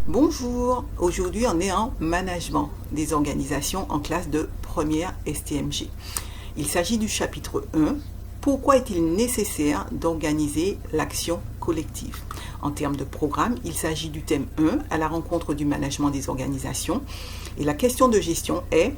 Bonjour, aujourd'hui on est en management des organisations en classe de première STMG. Il s'agit du chapitre 1. Pourquoi est-il nécessaire d'organiser l'action collective? En termes de programme, il s'agit du thème 1 à la rencontre du management des organisations. Et la question de gestion est: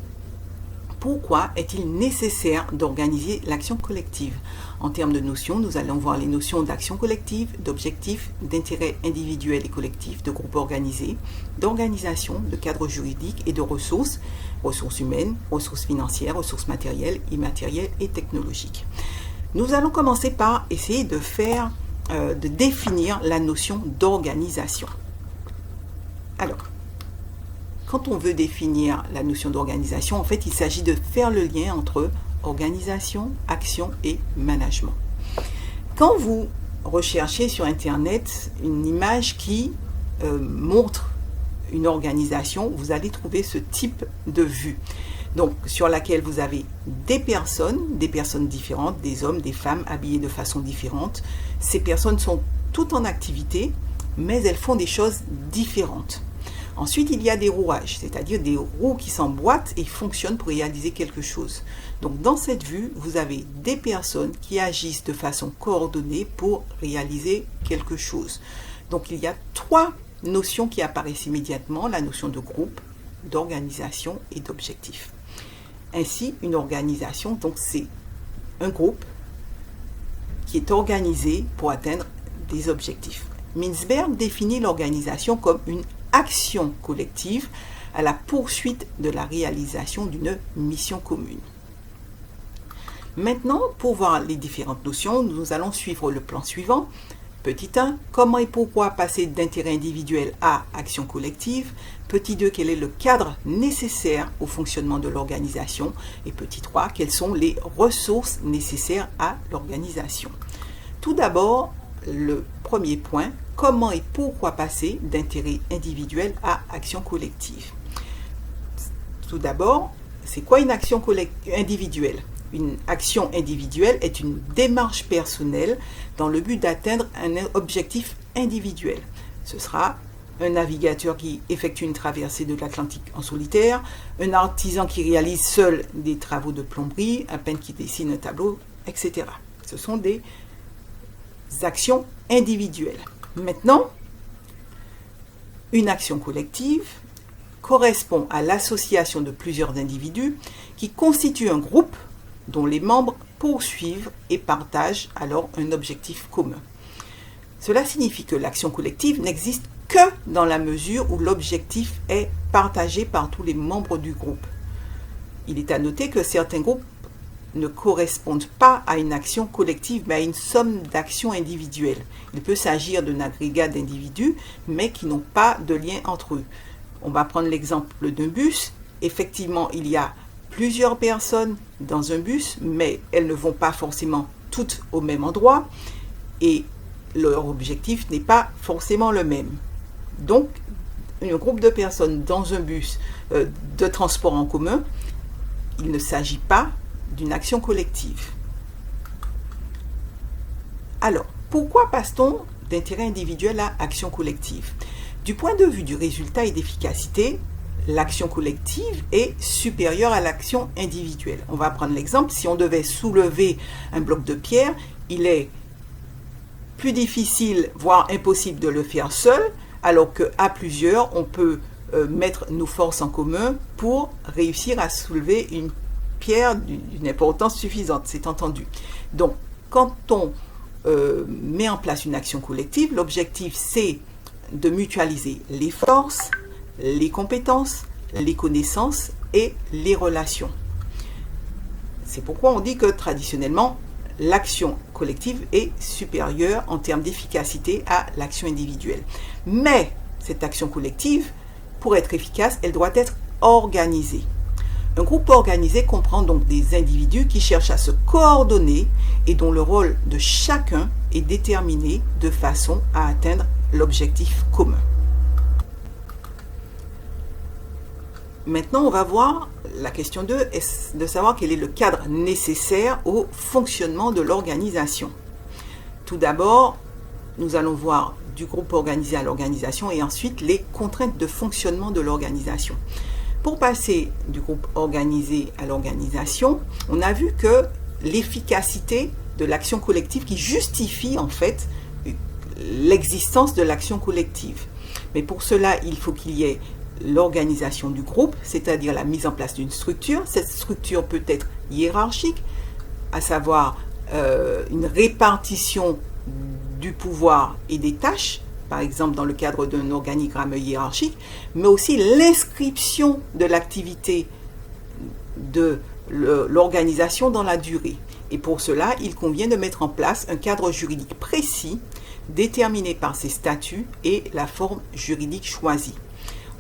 pourquoi est-il nécessaire d'organiser l'action collective? En termes de notions, nous allons voir les notions d'action collective, d'objectifs, d'intérêt individuel et collectif, de groupe organisé, d'organisation, de cadre juridique et de ressources, ressources humaines, ressources financières, ressources matérielles, immatérielles et technologiques. Nous allons commencer par essayer de définir la notion d'organisation. Alors, quand on veut définir la notion d'organisation, en fait, il s'agit de faire le lien entre organisation, action et management. Quand vous recherchez sur Internet une image qui montre une organisation, vous allez trouver ce type de vue. Donc, sur laquelle vous avez des personnes différentes, des hommes, des femmes habillés de façon différente. Ces personnes sont toutes en activité, mais elles font des choses différentes. Ensuite, il y a des rouages, c'est-à-dire des roues qui s'emboîtent et fonctionnent pour réaliser quelque chose. Donc, dans cette vue, vous avez des personnes qui agissent de façon coordonnée pour réaliser quelque chose. Donc, il y a trois notions qui apparaissent immédiatement: la notion de groupe, d'organisation et d'objectif. Ainsi, une organisation, donc c'est un groupe qui est organisé pour atteindre des objectifs. Mintzberg définit l'organisation comme une action collective à la poursuite de la réalisation d'une mission commune. Maintenant, pour voir les différentes notions, nous allons suivre le plan suivant. Petit 1, comment et pourquoi passer d'intérêt individuel à action collective. Petit 2, quel est le cadre nécessaire au fonctionnement de l'organisation. Et petit 3, quelles sont les ressources nécessaires à l'organisation. Tout d'abord, le premier point: comment et pourquoi passer d'intérêt individuel à action collective. Tout d'abord, c'est quoi une action individuelle? Une action individuelle est une démarche personnelle dans le but d'atteindre un objectif individuel. Ce sera un navigateur qui effectue une traversée de l'Atlantique en solitaire, un artisan qui réalise seul des travaux de plomberie, un peintre qui dessine un tableau, etc. Ce sont des actions individuelles. Maintenant, une action collective correspond à l'association de plusieurs individus qui constituent un groupe dont les membres poursuivent et partagent alors un objectif commun. Cela signifie que l'action collective n'existe que dans la mesure où l'objectif est partagé par tous les membres du groupe. Il est à noter que certains groupes ne correspondent pas à une action collective, mais à une somme d'actions individuelles. Il peut s'agir d'un agrégat d'individus, mais qui n'ont pas de lien entre eux. On va prendre l'exemple d'un bus. Effectivement, il y a plusieurs personnes dans un bus, mais elles ne vont pas forcément toutes au même endroit, et leur objectif n'est pas forcément le même. Donc, un groupe de personnes dans un bus de transport en commun, il ne s'agit pas d'une action collective. Alors, pourquoi passe-t-on d'intérêt individuel à action collective? Du point de vue du résultat et d'efficacité, l'action collective est supérieure à l'action individuelle. On va prendre l'exemple: si on devait soulever un bloc de pierre, il est plus difficile, voire impossible de le faire seul, alors qu'à plusieurs, on peut mettre nos forces en commun pour réussir à soulever une pierre d'une importance suffisante, c'est entendu. Donc, quand on met en place une action collective, l'objectif c'est de mutualiser les forces, les compétences, les connaissances et les relations. C'est pourquoi on dit que traditionnellement, l'action collective est supérieure en termes d'efficacité à l'action individuelle. Mais cette action collective, pour être efficace, elle doit être organisée. Un groupe organisé comprend donc des individus qui cherchent à se coordonner et dont le rôle de chacun est déterminé de façon à atteindre l'objectif commun. Maintenant, on va voir la question 2, est de savoir quel est le cadre nécessaire au fonctionnement de l'organisation. Tout d'abord, nous allons voir du groupe organisé à l'organisation et ensuite les contraintes de fonctionnement de l'organisation. Pour passer du groupe organisé à l'organisation, on a vu que l'efficacité de l'action collective qui justifie en fait l'existence de l'action collective. Mais pour cela, il faut qu'il y ait l'organisation du groupe, c'est-à-dire la mise en place d'une structure. Cette structure peut être hiérarchique, à savoir une répartition du pouvoir et des tâches, par exemple dans le cadre d'un organigramme hiérarchique, mais aussi l'inscription de l'activité de l'organisation dans la durée. Et pour cela, il convient de mettre en place un cadre juridique précis, déterminé par ses statuts et la forme juridique choisie.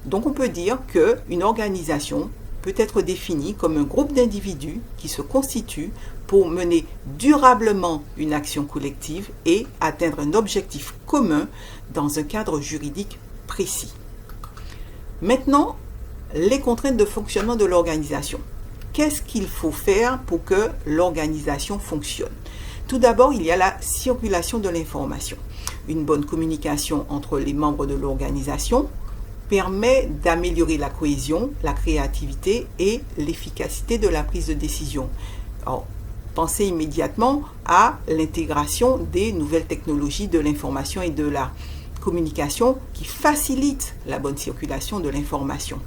Donc on peut dire qu'une organisation peut être définie comme un groupe d'individus qui se constituent pour mener durablement une action collective et atteindre un objectif commun dans un cadre juridique précis. Maintenant, les contraintes de fonctionnement de l'organisation. Qu'est-ce qu'il faut faire pour que l'organisation fonctionne? Tout d'abord, il y a la circulation de l'information. Une bonne communication entre les membres de l'organisation permet d'améliorer la cohésion, la créativité et l'efficacité de la prise de décision. Alors, pensez immédiatement à l'intégration des nouvelles technologies de l'information et de la communication qui facilitent la bonne circulation de l'information.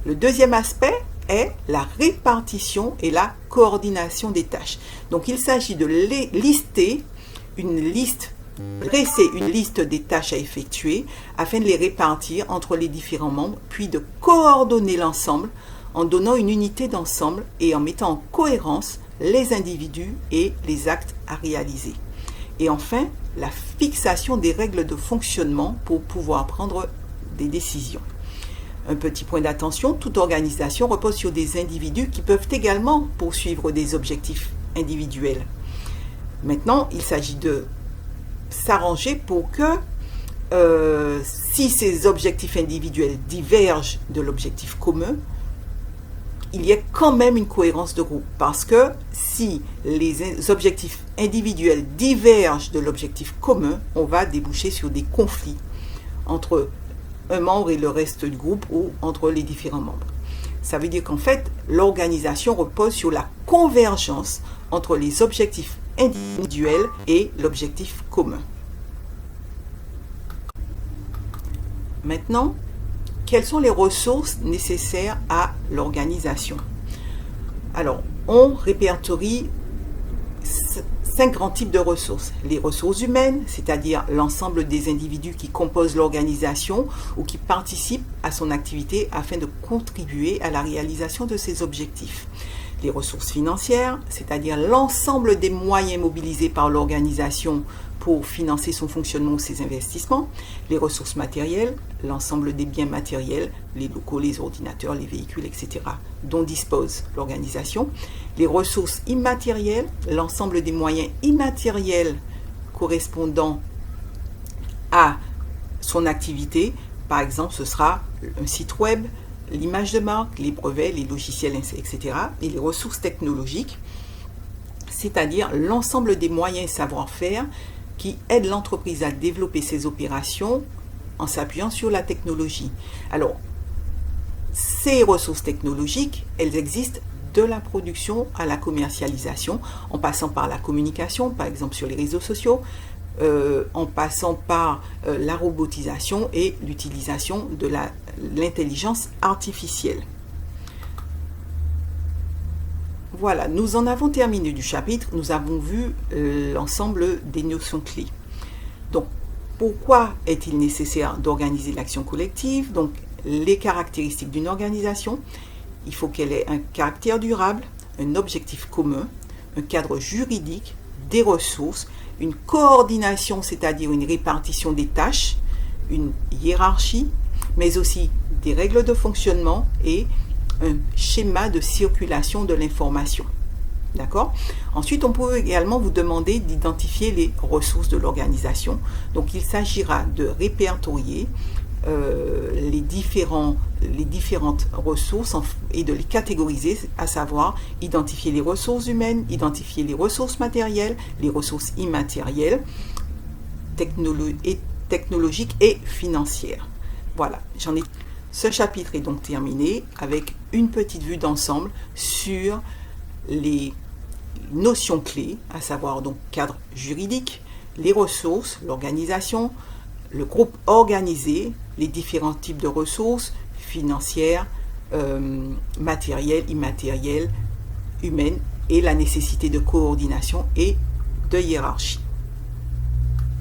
Le deuxième aspect est la répartition et la coordination des tâches. Donc il s'agit de dresser une liste des tâches à effectuer afin de les répartir entre les différents membres, puis de coordonner l'ensemble en donnant une unité d'ensemble et en mettant en cohérence les individus et les actes à réaliser. Et enfin, la fixation des règles de fonctionnement pour pouvoir prendre des décisions. Un petit point d'attention, toute organisation repose sur des individus qui peuvent également poursuivre des objectifs individuels. Maintenant, il s'agit de s'arranger pour que si ces objectifs individuels divergent de l'objectif commun, il y ait quand même une cohérence de groupe. Parce que si les objectifs individuels divergent de l'objectif commun, on va déboucher sur des conflits entre un membre et le reste du groupe ou entre les différents membres. Ça veut dire qu'en fait, l'organisation repose sur la convergence entre les objectifs individuels et l'objectif commun. Maintenant, quelles sont les ressources nécessaires à l'organisation? Alors, on répertorie 5 grands types de ressources. Les ressources humaines, c'est-à-dire l'ensemble des individus qui composent l'organisation ou qui participent à son activité afin de contribuer à la réalisation de ses objectifs. Les ressources financières, c'est-à-dire l'ensemble des moyens mobilisés par l'organisation pour financer son fonctionnement ou ses investissements. Les ressources matérielles, l'ensemble des biens matériels, les locaux, les ordinateurs, les véhicules, etc., dont dispose l'organisation. Les ressources immatérielles, l'ensemble des moyens immatériels correspondant à son activité. Par exemple, ce sera un site web, l'image de marque, les brevets, les logiciels, etc. Et les ressources technologiques, c'est-à-dire l'ensemble des moyens et savoir-faire qui aident l'entreprise à développer ses opérations en s'appuyant sur la technologie. Alors, ces ressources technologiques, elles existent de la production à la commercialisation, en passant par la communication, par exemple sur les réseaux sociaux, en passant par la robotisation et l'utilisation de l'intelligence artificielle. Voilà, nous en avons terminé du chapitre, nous avons vu l'ensemble des notions clés. Donc, pourquoi est-il nécessaire d'organiser l'action collective? Donc, les caractéristiques d'une organisation, il faut qu'elle ait un caractère durable, un objectif commun, un cadre juridique, des ressources, une coordination, c'est-à-dire une répartition des tâches, une hiérarchie, mais aussi des règles de fonctionnement et un schéma de circulation de l'information. D'accord? Ensuite, on peut également vous demander d'identifier les ressources de l'organisation. Donc, il s'agira de répertorier les différentes ressources et de les catégoriser, à savoir identifier les ressources humaines, identifier les ressources matérielles, les ressources immatérielles, technologiques et financières. Voilà, ce chapitre est donc terminé avec une petite vue d'ensemble sur les notions clés, à savoir donc cadre juridique, les ressources, l'organisation, le groupe organisé, les différents types de ressources financières, matérielles, immatérielles, humaines, et la nécessité de coordination et de hiérarchie.